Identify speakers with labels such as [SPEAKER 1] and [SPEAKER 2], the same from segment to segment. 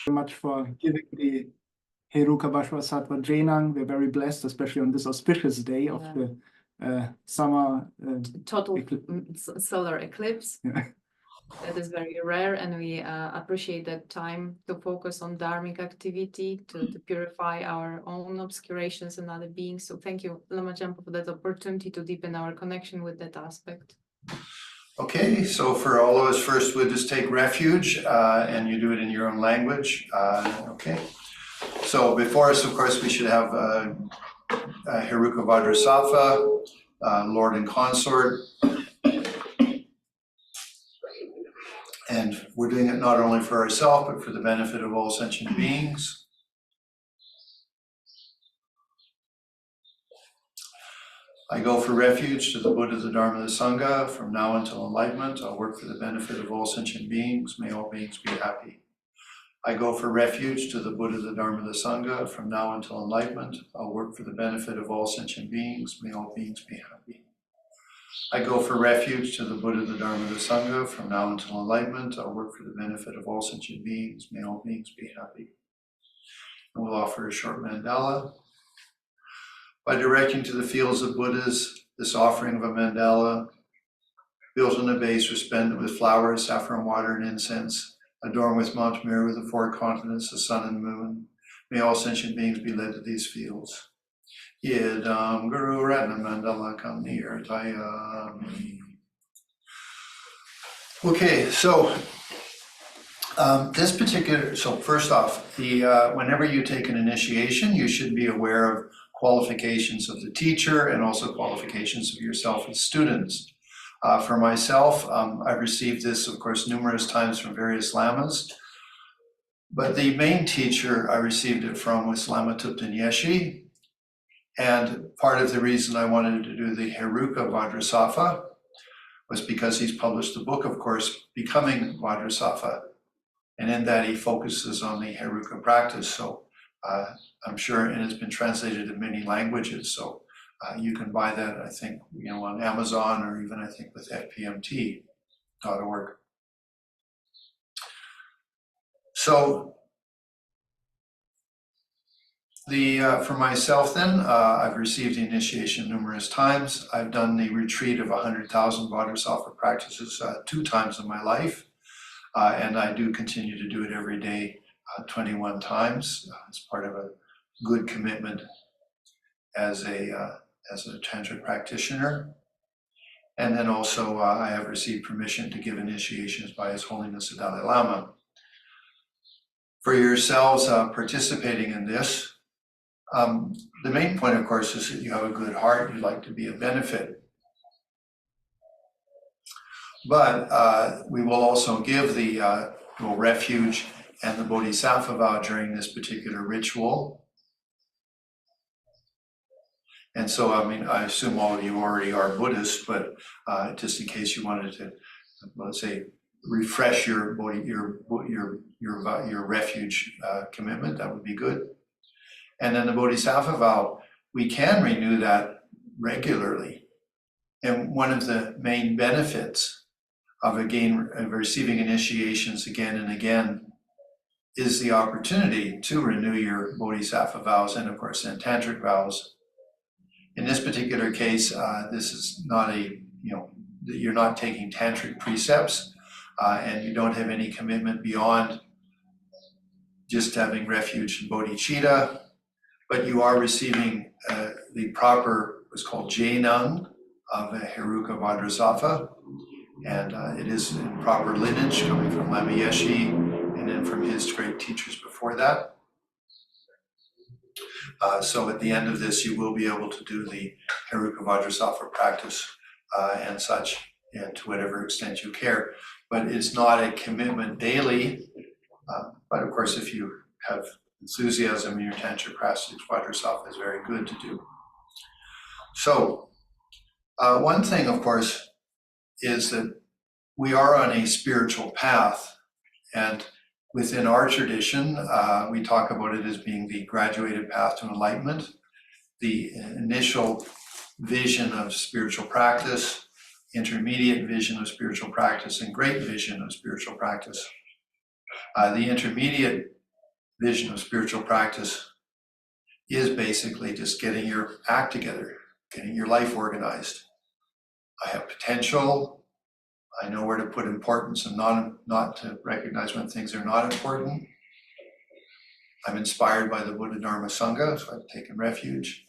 [SPEAKER 1] very much for giving the Heruka Vajrasattva jenang. We're very blessed, especially on this auspicious day of the summer
[SPEAKER 2] total solar eclipse. That is very rare, and we appreciate that time to focus on dharmic activity, to purify our own obscurations and other beings. So thank you, Lama Jampa, for that opportunity to deepen our connection with that aspect.
[SPEAKER 3] Okay, so for all of us, first we'll just take refuge, and you do it in your own language. Okay, so before us, of course, we should have Heruka Vajrasattva, Lord and Consort. And we're doing it not only for ourselves, but for the benefit of all sentient beings. I go for refuge to the Buddha, the Dharma, the Sangha. From now until enlightenment, I'll work for the benefit of all sentient beings. May all beings be happy. I go for refuge to the Buddha, the Dharma, the Sangha. From now until enlightenment, I'll work for the benefit of all sentient beings. May all beings be happy. I go for refuge to the Buddha, the Dharma, the Sangha. From now until enlightenment, I'll work for the benefit of all sentient beings. May all beings be happy. And we'll offer a short mandala. By directing to the fields of Buddhas, this offering of a mandala, built on a base resplendent with flowers, saffron water, and incense, adorned with Mount Meru, the four continents, the sun and moon. May all sentient beings be led to these fields. Yedam Guru Ratna Mandala Kamnir Tayami. Okay, so so first off, whenever you take an initiation, you should be aware of qualifications of the teacher and also qualifications of yourself as students. For myself, I've received this, of course, numerous times from various lamas, but the main teacher I received it from was Lama Thupten Yeshe. And part of the reason I wanted to do the Heruka Vajrasattva was because he's published the book, of course, Becoming Vajrasattva. And in that he focuses on the Heruka practice. So I'm sure, and it's been translated in many languages. So you can buy that, I think, on Amazon or even I think with fpmt.org. So for myself then, I've received the initiation numerous times. I've done the retreat of 100,000 Vajrasattva practices 2 times in my life. And I do continue to do it every day, 21 times. It's part of a good commitment as a tantric practitioner. And then also I have received permission to give initiations by His Holiness the Dalai Lama. For yourselves participating in this, the main point, of course, is that you have a good heart, you'd like to be of benefit. But we will also give the refuge and the Bodhisattva vow during this particular ritual. And so, I assume all of you already are Buddhists, but just in case you wanted to, let's say, refresh your refuge commitment, that would be good. And then the Bodhisattva vow, we can renew that regularly. And one of the main benefits of receiving initiations again and again is the opportunity to renew your Bodhisattva vows and, of course, then tantric vows. In this particular case, this is not you're not taking tantric precepts and you don't have any commitment beyond just having refuge in bodhicitta. But you are receiving the proper, what's called jenang of a Heruka Vajrasattva, and it is in proper lineage coming from Lama Yeshe and then from his great teachers before that. So at the end of this, you will be able to do the Heruka Vajrasattva practice and such, and to whatever extent you care. But it's not a commitment daily, but of course, if you have enthusiasm in your tantric practice, Vajrasattva is very good to do. So one thing, of course, is that we are on a spiritual path, and within our tradition, we talk about it as being the graduated path to enlightenment, the initial vision of spiritual practice, intermediate vision of spiritual practice, and great vision of spiritual practice. The intermediate vision of spiritual practice is basically just getting your act together, getting your life organized. I have potential. I know where to put importance and not to recognize when things are not important. I'm inspired by the Buddha Dharma Sangha, so I've taken refuge.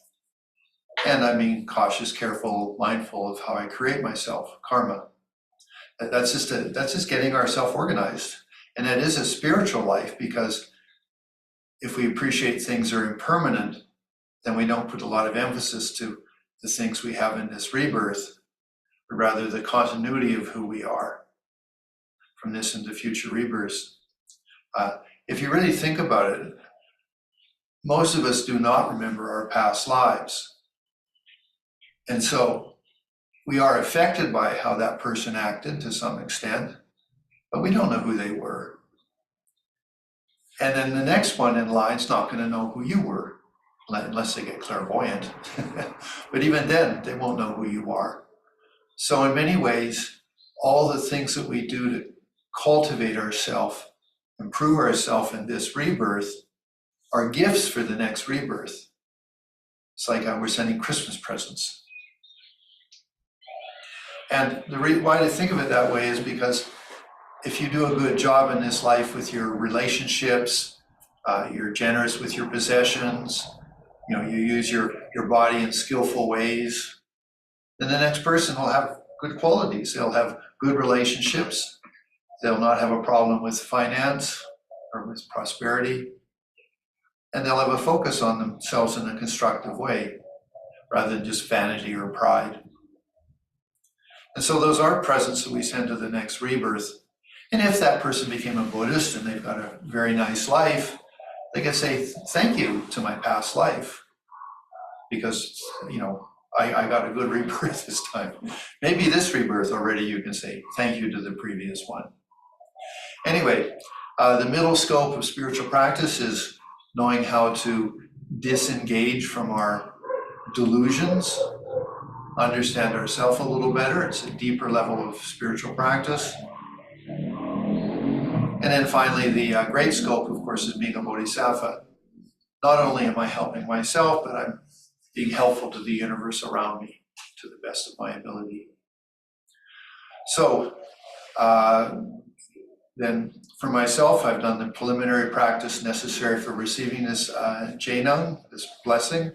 [SPEAKER 3] And I'm being cautious, careful, mindful of how I create myself, karma. That's just getting ourselves organized. And that is a spiritual life, because if we appreciate things are impermanent, then we don't put a lot of emphasis to the things we have in this rebirth, but rather the continuity of who we are from this into future rebirths. If you really think about it, most of us do not remember our past lives. And so we are affected by how that person acted to some extent, but we don't know who they were. And then the next one in line's not going to know who you were, unless they get clairvoyant. But even then, they won't know who you are. So in many ways, all the things that we do to cultivate ourselves, improve ourselves in this rebirth, are gifts for the next rebirth. It's like we're sending Christmas presents. And why I think of it that way is because if you do a good job in this life with your relationships, you're generous with your possessions, you use your body in skillful ways, then the next person will have good qualities. They'll have good relationships. They'll not have a problem with finance or with prosperity. And they'll have a focus on themselves in a constructive way, rather than just vanity or pride. And so those are presents that we send to the next rebirth. And if that person became a Buddhist and they've got a very nice life, they can say, thank you to my past life, because, I got a good rebirth this time. Maybe this rebirth already you can say thank you to the previous one. Anyway, the middle scope of spiritual practice is knowing how to disengage from our delusions, understand ourselves a little better. It's a deeper level of spiritual practice. And then finally, the great scope, of course, is being a bodhisattva. Not only am I helping myself, but I'm being helpful to the universe around me to the best of my ability. So then for myself, I've done the preliminary practice necessary for receiving this jenang, this blessing.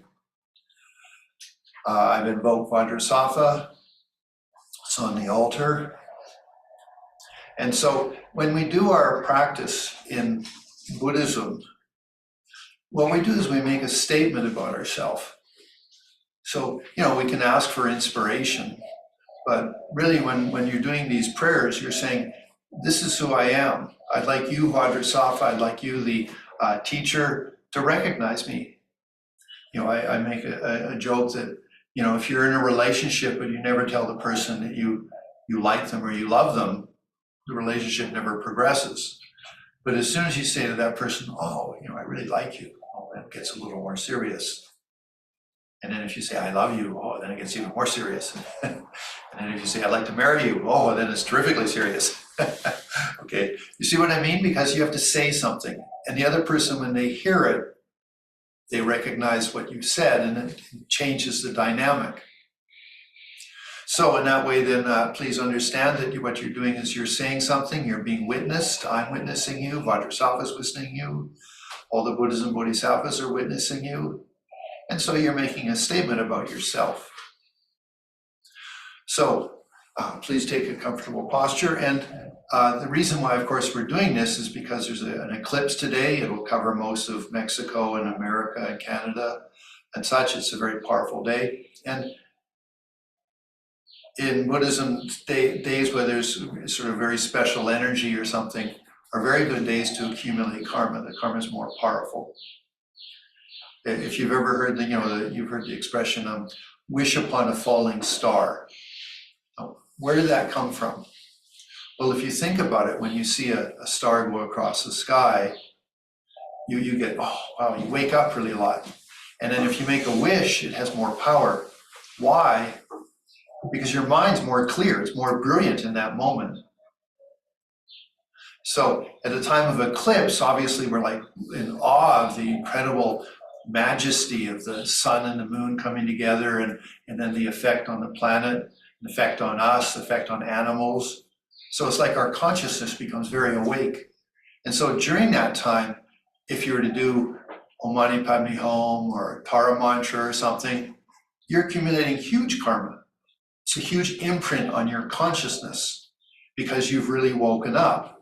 [SPEAKER 3] I've invoked Vajrasattva. It's on the altar. And so when we do our practice in Buddhism, what we do is we make a statement about ourselves. So, we can ask for inspiration, but really when you're doing these prayers, you're saying, this is who I am. I'd like you, Vajrasattva, I'd like you, the teacher, to recognize me. I make a joke that, if you're in a relationship but you never tell the person that you like them or you love them, the relationship never progresses. But as soon as you say to that person, oh, I really like you, then it gets a little more serious. And then if you say, I love you, oh, then it gets even more serious. And then if you say, I'd like to marry you, oh, then it's terrifically serious. Okay, you see what I mean? Because you have to say something. And the other person, when they hear it, they recognize what you said, and it changes the dynamic. So in that way, then please understand that what you're doing is you're saying something, you're being witnessed. I'm witnessing you, Vajrasattva is witnessing you, all the Buddhas and Bodhisattvas are witnessing you. And so you're making a statement about yourself. So please take a comfortable posture. And the reason why, of course, we're doing this is because there's an eclipse today. It'll cover most of Mexico and America and Canada and such. It's a very powerful day. And in Buddhism, days where there's sort of very special energy or something are very good days to accumulate karma. The karma is more powerful. If you've ever heard you've heard the expression, wish upon a falling star. Where did that come from? Well, if you think about it, when you see a star go across the sky, you get, oh, wow, you wake up really a lot. And then if you make a wish, it has more power. Why? Because your mind's more clear, it's more brilliant in that moment. So at a time of eclipse, obviously we're like in awe of the incredible majesty of the sun and the moon coming together, and then the effect on the planet, the effect on us, the effect on animals. So it's like our consciousness becomes very awake. And so during that time, if you were to do Om Mani Padme Hum or Tara Mantra or something, you're accumulating huge karma. It's a huge imprint on your consciousness because you've really woken up,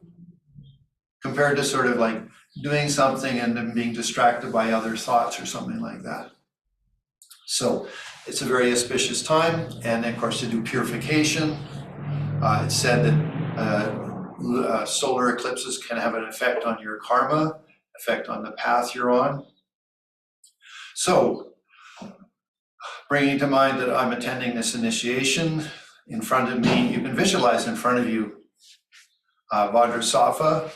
[SPEAKER 3] compared to sort of like doing something and then being distracted by other thoughts or something like that. So it's a very auspicious time. And of course, to do purification, it's said that solar eclipses can have an effect on your karma, effect on the path you're on. So, bringing to mind that I'm attending this initiation, in front of me, you can visualize in front of you Vajrasattva,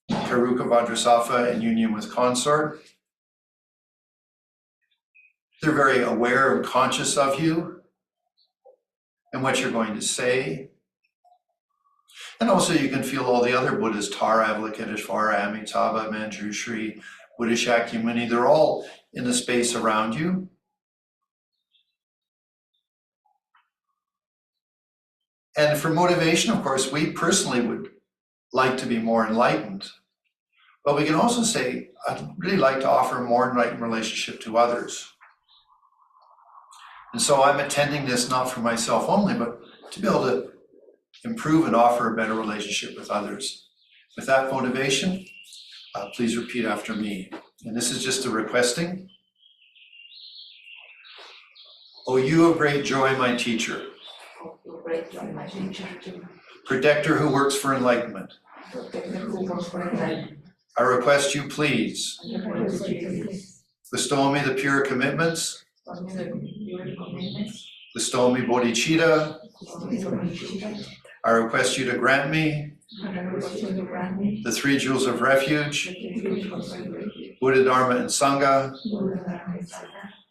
[SPEAKER 3] Heruka Vajrasattva in union with consort. They're very aware and conscious of you and what you're going to say. And also you can feel all the other Buddhas, Tara, Avalokiteshvara, Amitabha, Manjushri, Buddha Shakyamuni, they're all in the space around you. And for motivation, of course, we personally would like to be more enlightened. But we can also say, I'd really like to offer a more enlightened relationship to others. And so I'm attending this not for myself only, but to be able to improve and offer a better relationship with others. With that motivation, please repeat after me. And this is just a requesting. O you of great joy, my teacher. Protector who works for enlightenment. I request you please bestow on me the pure commitments, bestow on me bodhicitta. I request you to grant me the 3 jewels of refuge, Buddha, Dharma, and Sangha.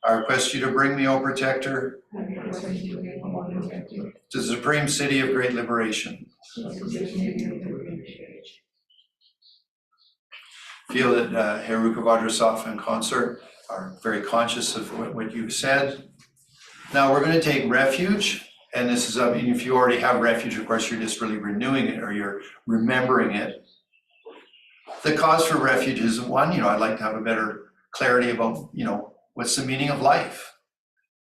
[SPEAKER 3] I request you to bring me, O protector, to the supreme city of great liberation. Feel that Heruka Vajrasattva and consort are very conscious of what you've said. Now we're going to take refuge, and this is, I mean, if you already have refuge, of course, you're just really renewing it or you're remembering it. The cause for refuge is one, I'd like to have a better clarity about, what's the meaning of life?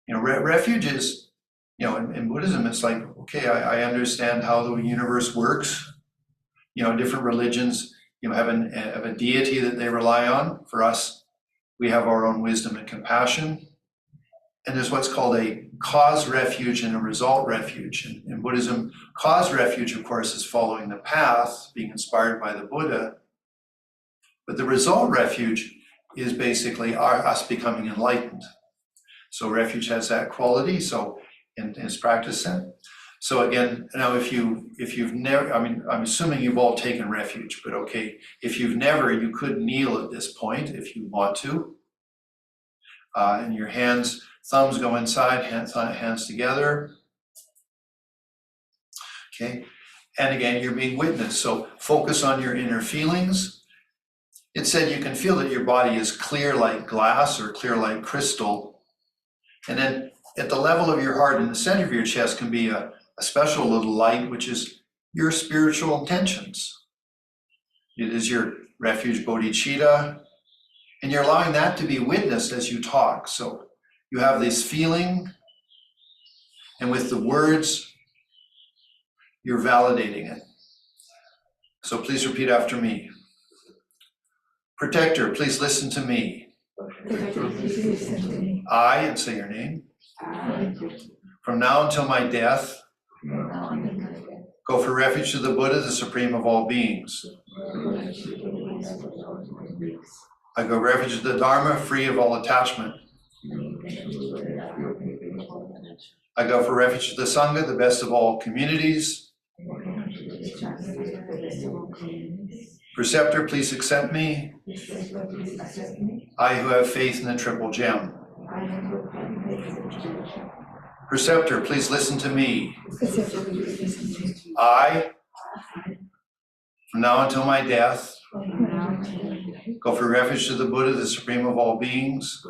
[SPEAKER 3] Refuge is, in Buddhism, it's like, okay, I understand how the universe works. Different religions, have a deity that they rely on. For us, we have our own wisdom and compassion. And there's what's called a cause refuge and a result refuge. In Buddhism, cause refuge, of course, is following the path, being inspired by the Buddha. But the result refuge is basically us becoming enlightened. So refuge has that quality. So in its practice then. So again, now if you've never, I'm assuming you've all taken refuge, but okay, if you've never, you could kneel at this point if you want to. And your hands, thumbs go inside, hands together. Okay, and again, you're being witnessed. So focus on your inner feelings. It said you can feel that your body is clear like glass or clear like crystal. And then at the level of your heart in the center of your chest can be a special little light, which is your spiritual intentions. It is your refuge bodhicitta, and you're allowing that to be witnessed as you talk. So you have this feeling, and with the words, you're validating it. So please repeat after me. Protector, please listen to me. I, and say your name, from now until my death, go for refuge to the Buddha, the supreme of all beings. I go refuge to the Dharma, free of all attachment. I go for refuge to the Sangha, the best of all communities. Preceptor, please accept me. I who have faith in the triple gem. Preceptor, please listen to me. I, from now until my death, go for refuge to the Buddha, the supreme of all beings.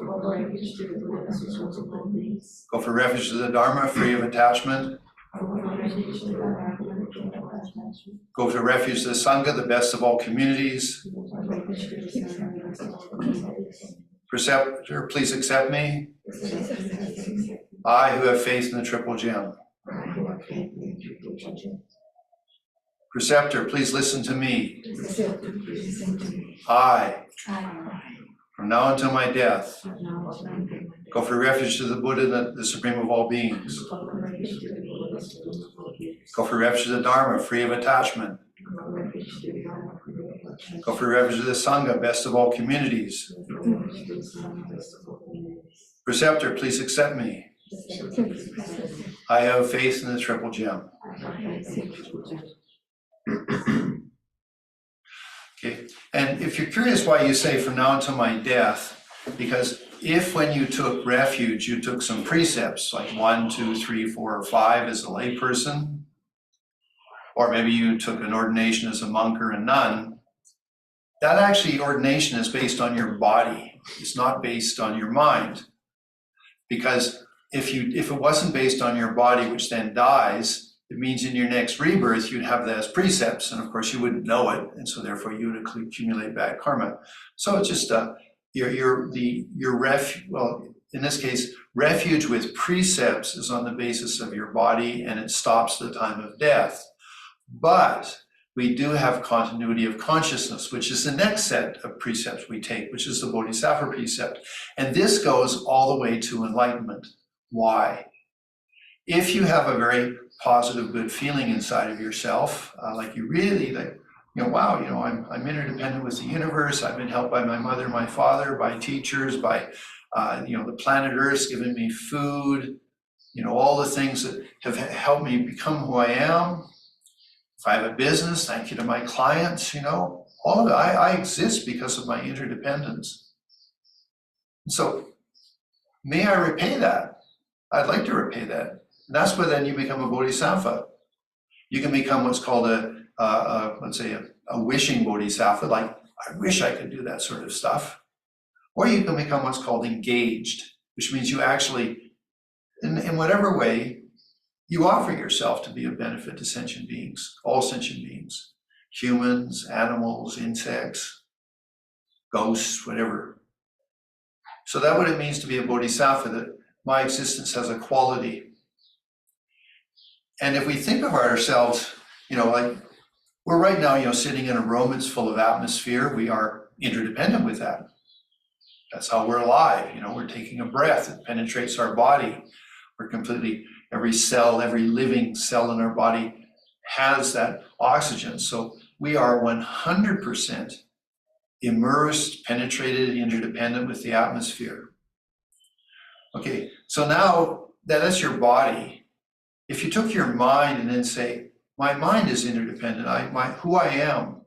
[SPEAKER 3] Go for refuge to the Dharma, free of attachment. Go for refuge to the Sangha, the best of all communities. Preceptor, please accept me. I who have faith in the triple gem. Preceptor, please listen to me. I, from now until my death, go for refuge to the Buddha, the supreme of all beings. Go for refuge to the Dharma, free of attachment. Go for refuge to the Sangha, best of all communities. Preceptor, please accept me. I have faith in the triple gem. Okay, and if you're curious why you say from now until my death, because if when you took refuge, you took some precepts like 1, 2, 3, 4, or 5 as a layperson, or maybe you took an ordination as a monk or a nun, that actually ordination is based on your body. It's not based on your mind. Because if it wasn't based on your body, which then dies, it means in your next rebirth, you'd have that as precepts, and of course you wouldn't know it, and so therefore you would accumulate bad karma. So it's just your well, in this case, refuge with precepts is on the basis of your body, and it stops the time of death. But we do have continuity of consciousness, which is the next set of precepts we take, which is the Bodhisattva precept. And this goes all the way to enlightenment. Why? If you have a very positive, good feeling inside of yourself, like you really, like, wow, I'm interdependent with the universe. I've been helped by my mother, my father, by teachers, by, the planet Earth's given me food, all the things that have helped me become who I am. If I have a business, thank you to my clients, all of it. I exist because of my interdependence. So may I repay that? I'd like to repay that. And that's where then you become a bodhisattva. You can become what's called let's say a wishing bodhisattva, like I wish I could do that sort of stuff. Or you can become what's called engaged, which means you actually, in whatever way, you offer yourself to be of benefit to sentient beings, all sentient beings, humans, animals, insects, ghosts, whatever. So that's what it means to be a bodhisattva, that my existence has a quality. And if we think of ourselves, like we're right now, sitting in a room that's full of atmosphere, we are interdependent with that. That's how we're alive. We're taking a breath, it penetrates our body. We're completely, every cell, every living cell in our body has that oxygen. So we are 100% immersed, penetrated, interdependent with the atmosphere. Okay, so now that's your body. If you took your mind and then say, my mind is interdependent, who I am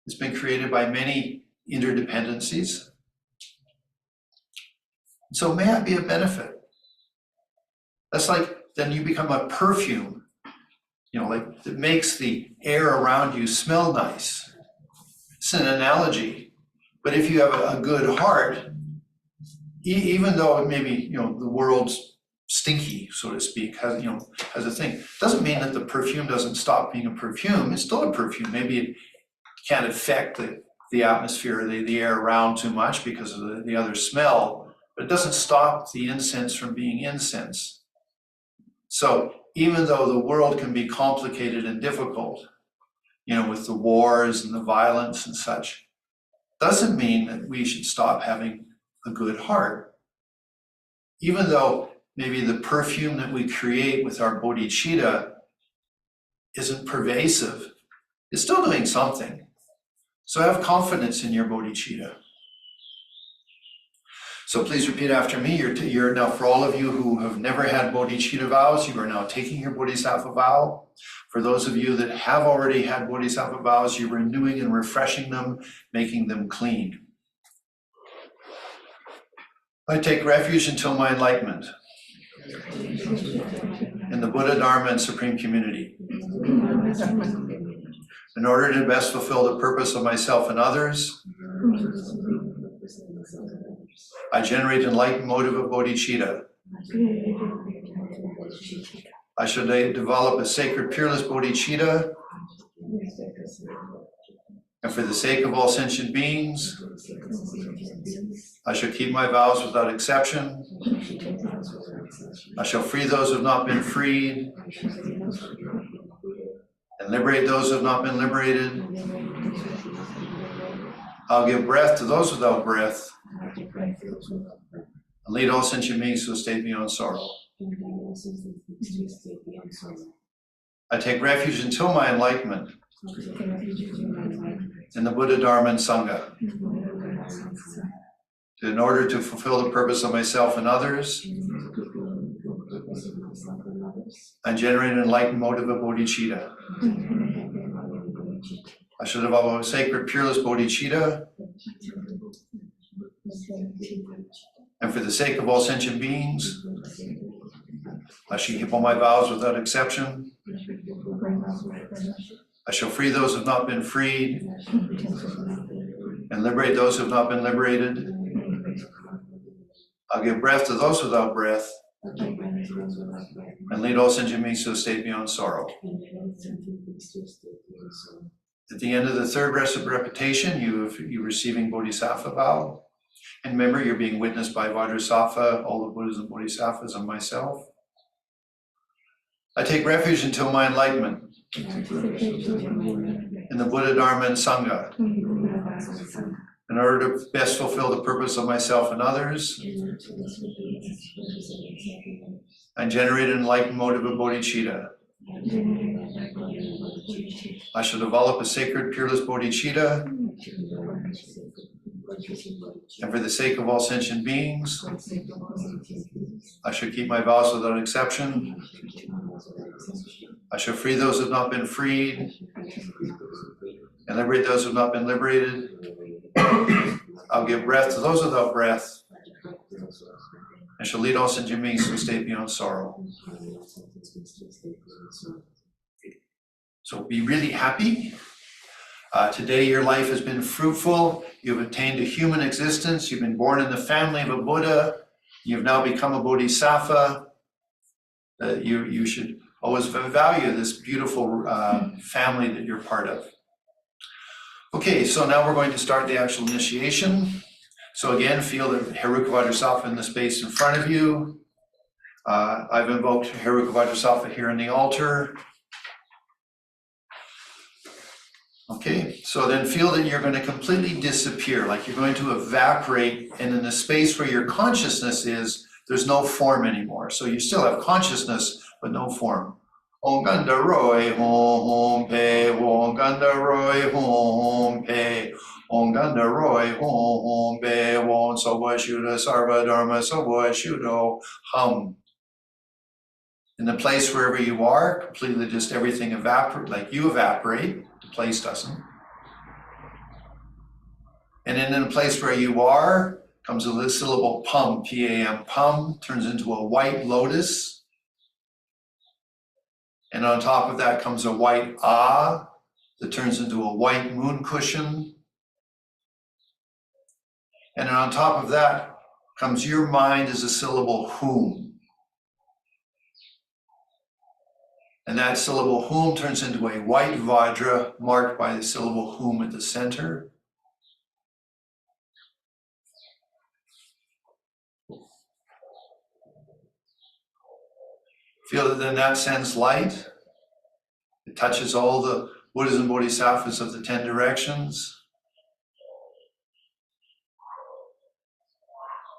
[SPEAKER 3] has been created by many interdependencies. So may I be a benefit? That's like, then you become a perfume, like that makes the air around you smell nice. It's an analogy, but if you have a good heart, even though maybe, the world's stinky, so to speak, has a thing, doesn't mean that the perfume doesn't stop being a perfume. It's still a perfume. Maybe it can't affect the atmosphere, the air around too much because of the other smell, but it doesn't stop the incense from being incense. So even though the world can be complicated and difficult, with the wars and the violence and such, doesn't mean that we should stop having a good heart. Even though maybe the perfume that we create with our bodhicitta isn't pervasive, it's still doing something. So have confidence in your bodhicitta. So please repeat after me. You're now, for all of you who have never had bodhicitta vows, you are now taking your bodhisattva vow. For those of you that have already had bodhisattva vows, you're renewing and refreshing them, making them clean. I take refuge until my enlightenment in the Buddha, Dharma, and Supreme Community. in order to best fulfill the purpose of myself and others, I generate enlightened motive of bodhicitta. I should develop a sacred peerless bodhicitta, and for the sake of all sentient beings, I shall keep my vows without exception. I shall free those who have not been freed, and liberate those who have not been liberated. I'll give breath to those without breath, and lead all sentient beings to a state beyond sorrow. I take refuge until my enlightenment in the Buddha, Dharma, and Sangha, in order to fulfill the purpose of myself and others, I generate an enlightened motive of bodhicitta. I should develop a sacred, peerless bodhicitta, and for the sake of all sentient beings, I shall keep all my vows without exception. I shall free those who have not been freed, and liberate those who have not been liberated. I'll give breath to those without breath, and lead all sentient beings to a state beyond sorrow. At the end of the third repetition, you're receiving Bodhisattva vow. And remember, you're being witnessed by Vajrasattva, all the Buddhas and Bodhisattvas, and myself. I take refuge until my enlightenment in the Buddha, Dharma, and Sangha, in order to best fulfill the purpose of myself and others. I generate an enlightened motive of bodhicitta. I shall develop a sacred, peerless bodhicitta, and for the sake of all sentient beings, I shall keep my vows without exception. I shall free those who have not been freed, and liberate those who have not been liberated. I'll give breath to those without breath, and shall lead all sentient beings to a state beyond sorrow. So be really happy. Today your life has been fruitful. You've attained a human existence. You've been born in the family of a Buddha. You've now become a Bodhisattva. You should always value this beautiful family that you're part of. Okay, so now we're going to start the actual initiation. So again, feel the Heruka Vajrasattva in the space in front of you. I've invoked Heruka Vajrasattva here in the altar. Okay, so then feel that you're going to completely disappear, like you're going to evaporate, and in the space where your consciousness is, there's no form anymore. So you still have consciousness, but no form. Om Ganda Roy Hom Pe, Om Ganda Roy Hom Pe, Om Ganda Roy Hom Pe, Om Soba Shuddha Sarva Dharma Soba Shuddho Hum. In the place wherever you are, completely just everything evaporate, like you evaporate, the place doesn't. And then in the place where you are, comes a syllable pum, P-A-M, pum, turns into a white lotus. And on top of that comes a white ah, that turns into a white moon cushion. And then on top of that comes your mind as a syllable hum. And that syllable hum turns into a white vajra marked by the syllable hum at the center. Feel that then that sends light. It touches all the Buddhas and Bodhisattvas of the 10 directions.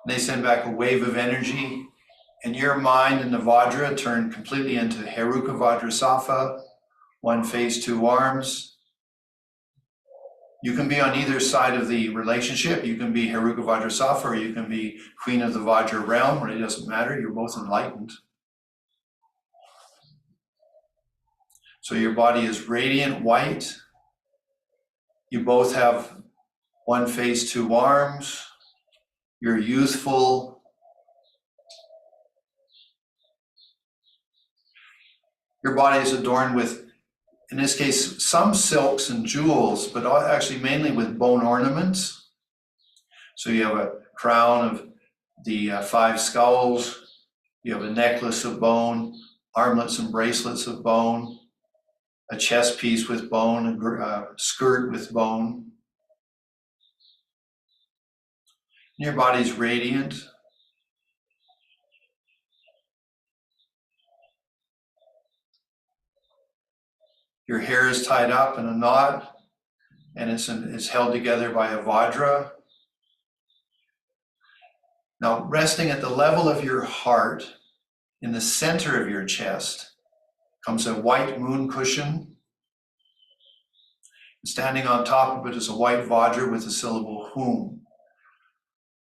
[SPEAKER 3] They send back a wave of energy, and your mind and the Vajra turn completely into Heruka Vajrasattva, one face, two arms. You can be on either side of the relationship. You can be Heruka Vajrasattva, or you can be Queen of the Vajra realm, it doesn't matter, you're both enlightened. So your body is radiant white. You both have one face, two arms. You're youthful. Your body is adorned with in this case, some silks and jewels, but actually mainly with bone ornaments. So you have a crown of the 5 skulls, you have a necklace of bone, armlets and bracelets of bone, a chest piece with bone, a skirt with bone. Your body's radiant. Your hair is tied up in a knot, and it's held together by a vajra. Now, resting at the level of your heart, in the center of your chest, comes a white moon cushion. Standing on top of it is a white vajra with the syllable hum.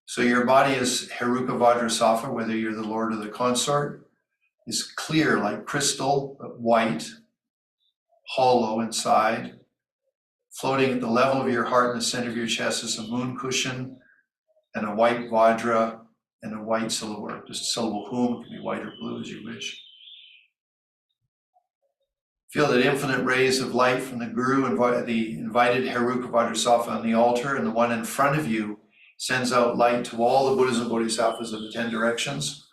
[SPEAKER 3] So your body is Heruka Vajrasattva, whether you're the lord or the consort, is clear like crystal, but white, hollow inside. Floating at the level of your heart in the center of your chest is a moon cushion and a white vajra and a white syllable, or just a syllable hum. It can be white or blue as you wish. Feel that infinite rays of light from the Guru, the invited Heruka Vajrasattva on the altar, and the one in front of you sends out light to all the Buddhas and Bodhisattvas of the 10 directions.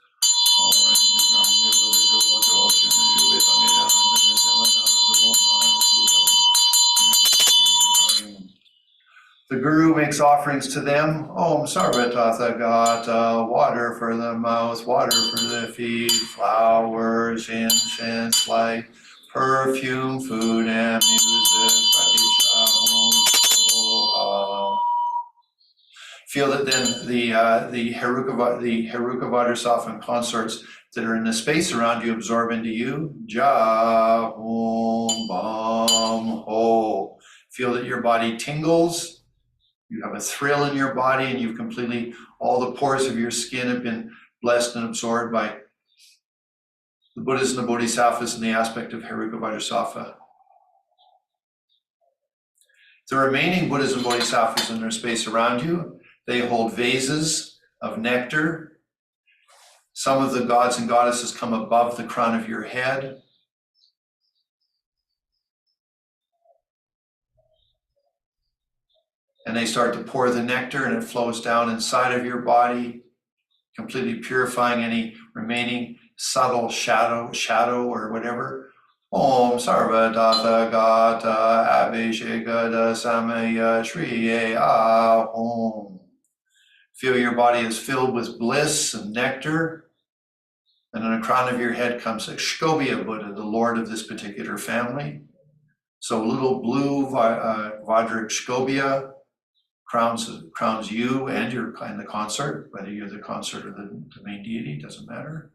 [SPEAKER 3] The Guru makes offerings to them. Om Sarva Tathagata, water for the mouth, water for the feet, flowers, incense, light, perfume, food, and music. Feel that then the Heruka Vajrasattva and consorts that are in the space around you absorb into you. Ja, Om, Bam, Ho. Feel that your body tingles. You have a thrill in your body, and you've completely, all the pores of your skin have been blessed and absorbed by the Buddhas and the Bodhisattvas in the aspect of Heruka Vajrasattva. The remaining Buddhas and Bodhisattvas in their space around you, they hold vases of nectar. Some of the gods and goddesses come above the crown of your head. And they start to pour the nectar, and it flows down inside of your body, completely purifying any remaining subtle shadow or whatever. Om Sarva Tathagata Abhishekada Samaya Shriye Om. Feel your body is filled with bliss and nectar. And on the crown of your head comes Shkobhya Buddha, the lord of this particular family. So little blue Vajra Shkobhya crowns you and the consort, whether you're the consort or the main deity, doesn't matter.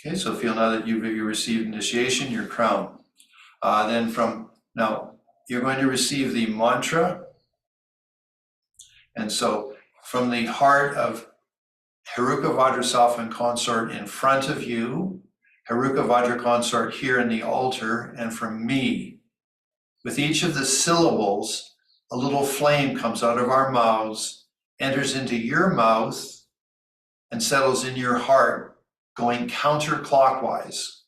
[SPEAKER 3] Okay, so feel now that you've received initiation, your crown. Now you're going to receive the mantra. And so from the heart of Heruka Vajrasattva and consort in front of you, Heruka Vajra consort here in the altar, and from me, with each of the syllables, a little flame comes out of our mouths, enters into your mouth, and settles in your heart, going counterclockwise.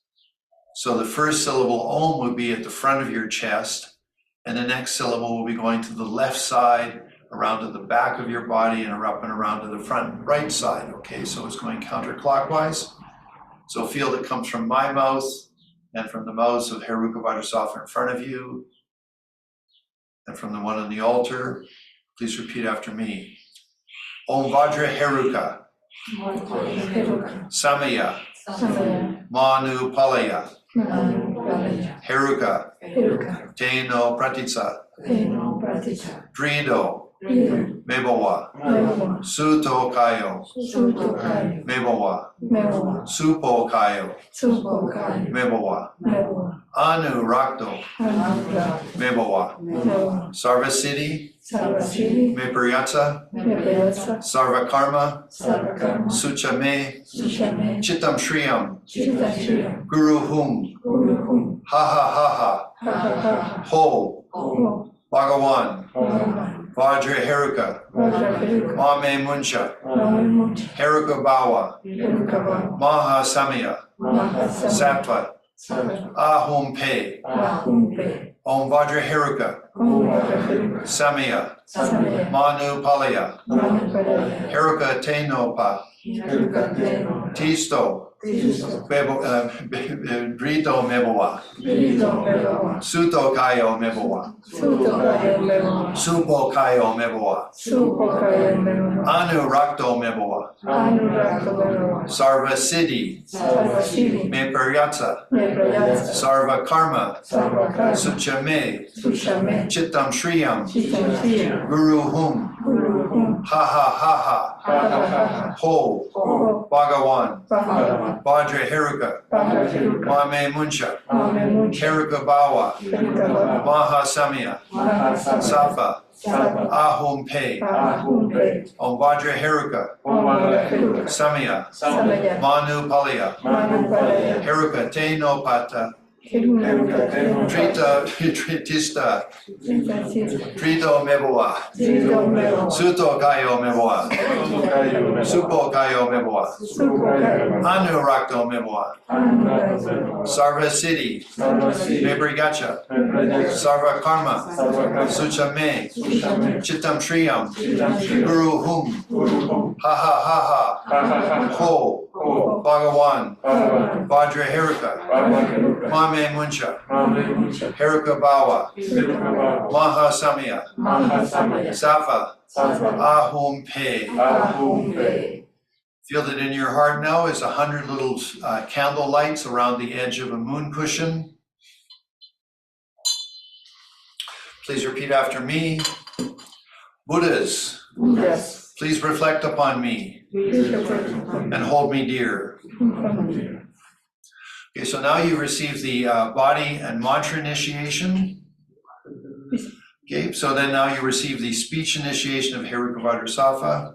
[SPEAKER 3] So the first syllable, Om, would be at the front of your chest, and the next syllable will be going to the left side, around to the back of your body, and up and around to the front right side. Okay, so it's going counterclockwise. So feel that comes from my mouth and from the mouths of Heruka Vajrasattva in front of you, and from the one on the altar. Please repeat after me. Om Vajra Heruka. Samaya. Manu Palaya. Heruka. Teno Pratitsa. Drido. Mebawa. Suto Kayo. Mebawa. Supo Kayo. Mebawa. Anu Rakto. Mebawa. Sarva Siddhi. Mepariyatsa. Sarva Karma. Sucha Me. Chittam Shriyam. Guru Hum. Ha ha ha ha. Ho. Bhagawan. Vajra Heruka, Mame Muncha, Heruka Bawa, Maha Samya, Sattva, Ahum Pe, Om Vajra Heruka, Samya, Manu Palaya, Heruka Tenopa, Tisto, Brito Mebawa, Suto Kayo Mebawa, Supo Kayo Mebawa, Anu Rakto Mebawa, Sarva Siddhi, Me Paryatsa, Sarva Karma, Suchame, Chittam Shriyam, Guru Hum, Ha Ha Ha Ha, Ho, Bhagawan, Vajra Heruka, Mame Muncha, Heruka Bawa, Maha Samya, Sattva, Ahum Pe, Om Vajra Heruka, Samya, Manu Palaya, Heruka Te No Pata, Trita Tista, Trito Mebawa, Suto Kayo Mebawa, Supo Kayo Mebawa, Anu Rakto Mebawa, Sarva Siddhi, Mebrigacha, Sarva Karma, Sucha Me, Chittam Shriyam, Guru Hum, Ha Ha Ha Ha, Ho, Bhagawan, Vajra Heruka, Mame Muncha, Heruka Bawa, Maha Samya, Sattva, Ahum Pe. Feel that in your heart now is 100 little candle lights around the edge of a moon cushion. Please repeat after me. Buddhas, please reflect upon me and hold me dear. Okay, so now you receive the body and mantra initiation. Okay, so then now you receive the speech initiation of Heruka Vajrasattva.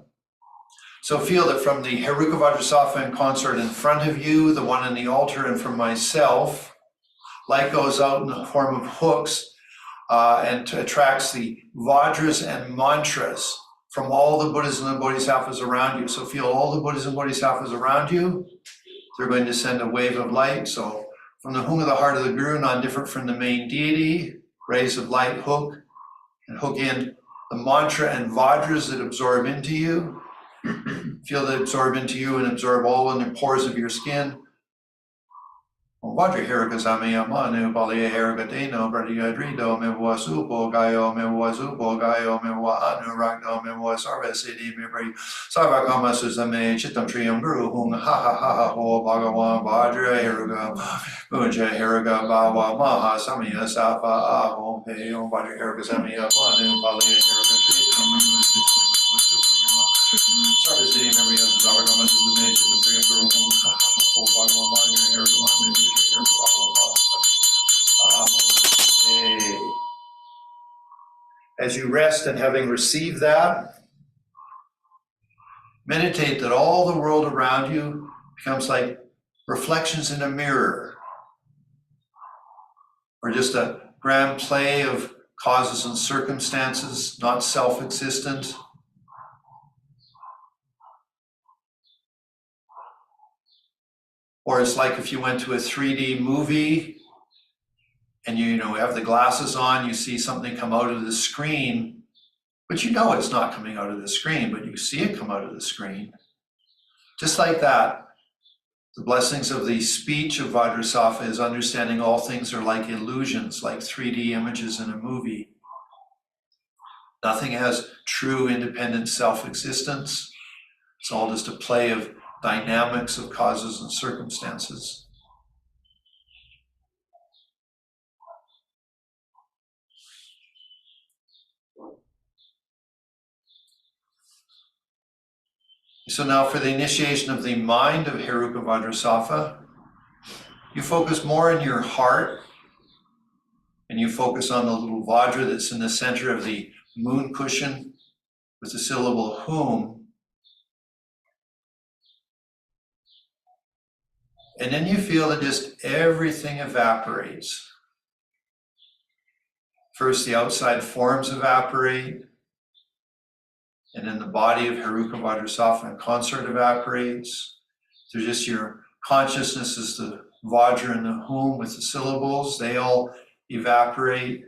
[SPEAKER 3] So feel that from the Heruka Vajrasattva in concert in front of you, the one in the altar, and from myself, light goes out in the form of hooks and attracts the Vajras and mantras from all the Buddhas and the Bodhisattvas around you. So feel all the Buddhas and Bodhisattvas around you. They're going to send a wave of light. So from the hum of the heart of the Guru, non-different from the main deity, rays of light hook and hook in the mantra and Vajras that absorb into you. Feel that absorb into you and absorb all in the pores of your skin. Vajra Heruka Samya Manu Palaya Heruka Teno Pradya Drito Mewa Supo Gayo Mewa Supo Gayo Mewa Anu Rakno Mewa Sarva Siddhi Mebri Sarva Kama Susame Chittam Shriyam Guru Hung Ha Ha Ha Ha Ho Bhagawan Vajra Heruka Muncha Heruka Bawa Maha Samya Sattva Ahom Pe Om Vajra Heruka Samya Manu Palaya Heruka Teno Sarva Siddhi Mebri Sarva Kama Susame Chittam Shriyam Guru Hung Ha Ha Ha Ho Bhagawan Vajra Heruka Manu As you rest and having received that, meditate that all the world around you becomes like reflections in a mirror, or just a grand play of causes and circumstances, not self-existent. Or it's like if you went to a 3D movie and you have the glasses on, you see something come out of the screen, but you know it's not coming out of the screen, but you see it come out of the screen. Just like that, the blessings of the speech of Vajrasattva is understanding all things are like illusions, like 3D images in a movie. Nothing has true independent self-existence. It's all just a play of dynamics of causes and circumstances. So now for the initiation of the mind of Heruka Vajrasattva, you focus more in your heart and you focus on the little Vajra that's in the center of the moon cushion with the syllable hum. And then you feel that just everything evaporates. First, the outside forms evaporate, And then the body of Heruka Vajrasattva and consort evaporates. So just your consciousness is the Vajra and the Hum with the syllables, they all evaporate.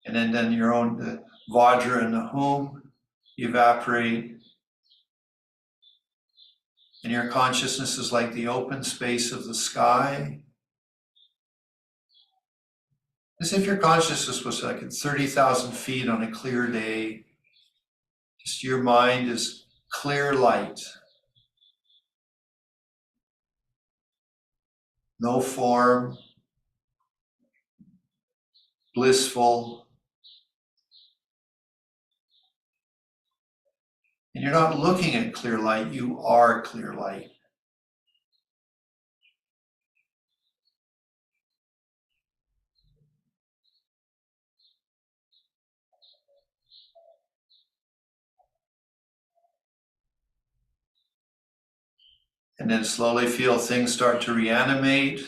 [SPEAKER 3] And then your own, the Vajra and the Hum evaporate. And your consciousness is like the open space of the sky. As if your consciousness was like at 30,000 feet on a clear day. Just your mind is clear light. No form. Blissful. And you're not looking at clear light, you are clear light. And then slowly feel things start to reanimate.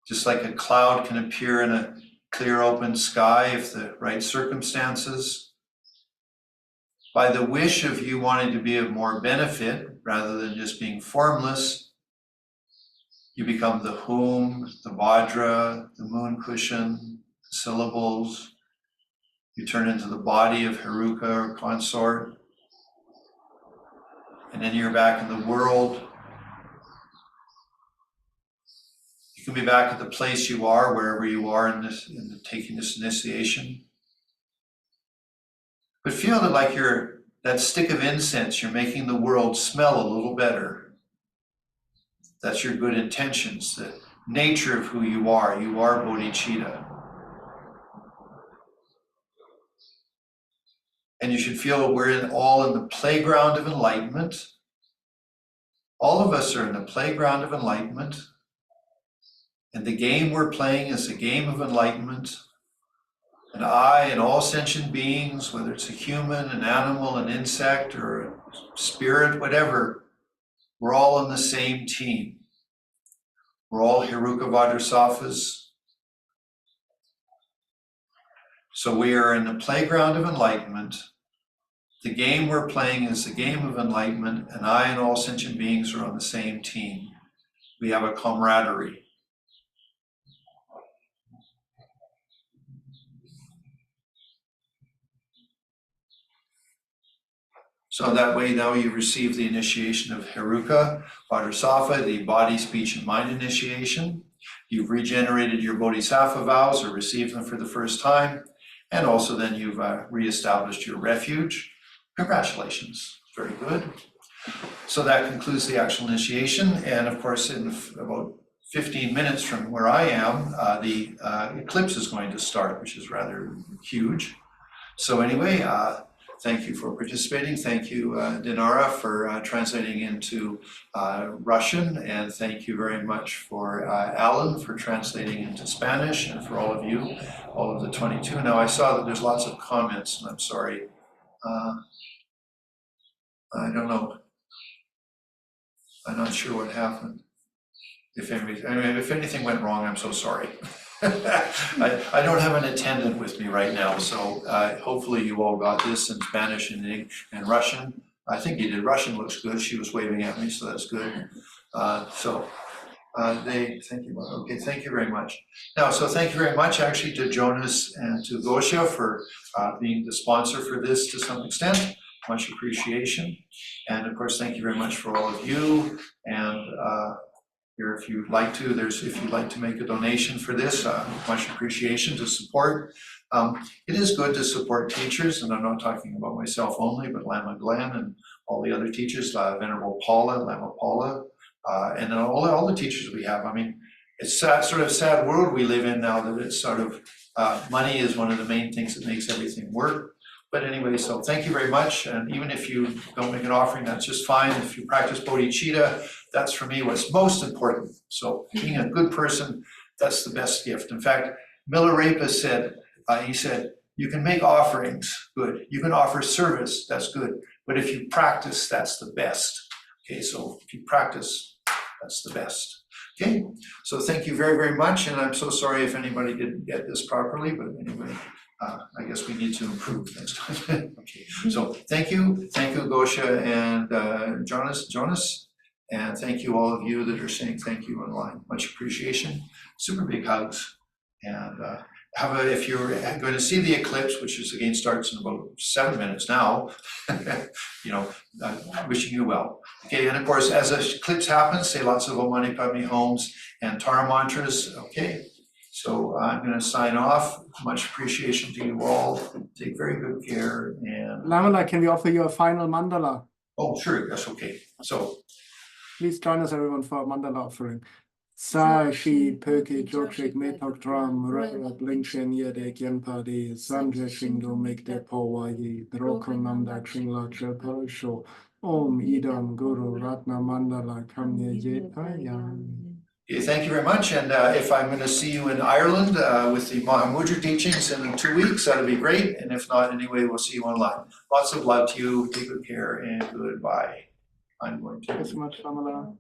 [SPEAKER 3] Just like a cloud can appear in a clear open sky if the right circumstances. By the wish of you wanting to be of more benefit, rather than just being formless, you become the Hum, the Vajra, the moon cushion, the syllables. You turn into the body of Heruka or consort. And then you're back in the world. You can be back at the place you are, wherever you are in taking this initiation. But feel that like you're that stick of incense, you're making the world smell a little better. That's your good intentions, the nature of who you are. You are Bodhichitta. And you should feel we're all in the playground of enlightenment. All of us are in the playground of enlightenment. And the game we're playing is a game of enlightenment. And I and all sentient beings, whether it's a human, an animal, an insect, or a spirit, whatever, we're all on the same team. We're all Heruka Vajrasattvas. So we are in the playground of enlightenment. The game we're playing is the game of enlightenment, and I and all sentient beings are on the same team. We have a camaraderie. So that way now you receive the initiation of Heruka Vajrasattva, the body, speech, and mind initiation. You've regenerated your Bodhisattva vows or received them for the first time. And also then you've reestablished your refuge. Congratulations, very good. So that concludes the actual initiation. And of course, in about 15 minutes from where I am, the eclipse is going to start, which is rather huge. So anyway, thank you for participating. Thank you, Dinara, for translating into Russian. And thank you very much for Alan for translating into Spanish, and for all of you, all of the 22. Now, I saw that there's lots of comments, and I'm sorry. I don't know. I'm not sure what happened. If anything went wrong, I'm so sorry. I don't have an attendant with me right now, so hopefully you all got this in Spanish and Russian. I think you did. Russian looks good. She was waving at me, so that's good. Thank you. Okay, thank you very much. Now, so thank you very much actually to Jonas and to Gosha for being the sponsor for this to some extent. Much appreciation. And of course, thank you very much for all of you. And here, if you'd like to make a donation for this, much appreciation to support. It is good to support teachers, and I'm not talking about myself only, but Lama Glenn and all the other teachers, Venerable Paula, Lama Paula, and then all the teachers we have. I mean, it's a sort of sad world we live in now that it's sort of, money is one of the main things that makes everything work. But anyway, so thank you very much. And even if you don't make an offering, that's just fine. If you practice Bodhichitta, that's for me what's most important. So being a good person, that's the best gift. In fact, Milarepa said, he said, you can make offerings, good. You can offer service, that's good. But if you practice, that's the best. Okay, so if you practice, that's the best. Okay, so thank you very, very much. And I'm so sorry if anybody didn't get this properly, but anyway, I guess we need to improve next time. Okay, so thank you, Gosha and Jonas, and thank you all of you that are saying thank you online. Much appreciation. Super big hugs, and if you're going to see the eclipse, which is again starts in about 7 minutes now, wishing you well. Okay, and of course, as an eclipse happens, say lots of Om Mani Padme Hums and Tara mantras. Okay. So I'm going to sign off. Much appreciation to you all. Take very good care. And
[SPEAKER 1] Lamala, can we offer you a final mandala?
[SPEAKER 3] oh, sure. That's okay. So
[SPEAKER 1] please join us, everyone, for a mandala offering. Sa shi perke jokshik metok dram rara blinchen yede genpadi sanja shingo make de powayi droko namda chingla chapa sho om idam guru ratna mandala kamye yetayan.
[SPEAKER 3] okay, thank you very much. And if I'm going to see you in Ireland with the Mahamudra teachings in 2 weeks, that'll be great. And if not, anyway, we'll see you online. Lots of love to you. Take good care and goodbye. I'm going to.
[SPEAKER 1] Thank you so much, Lamala.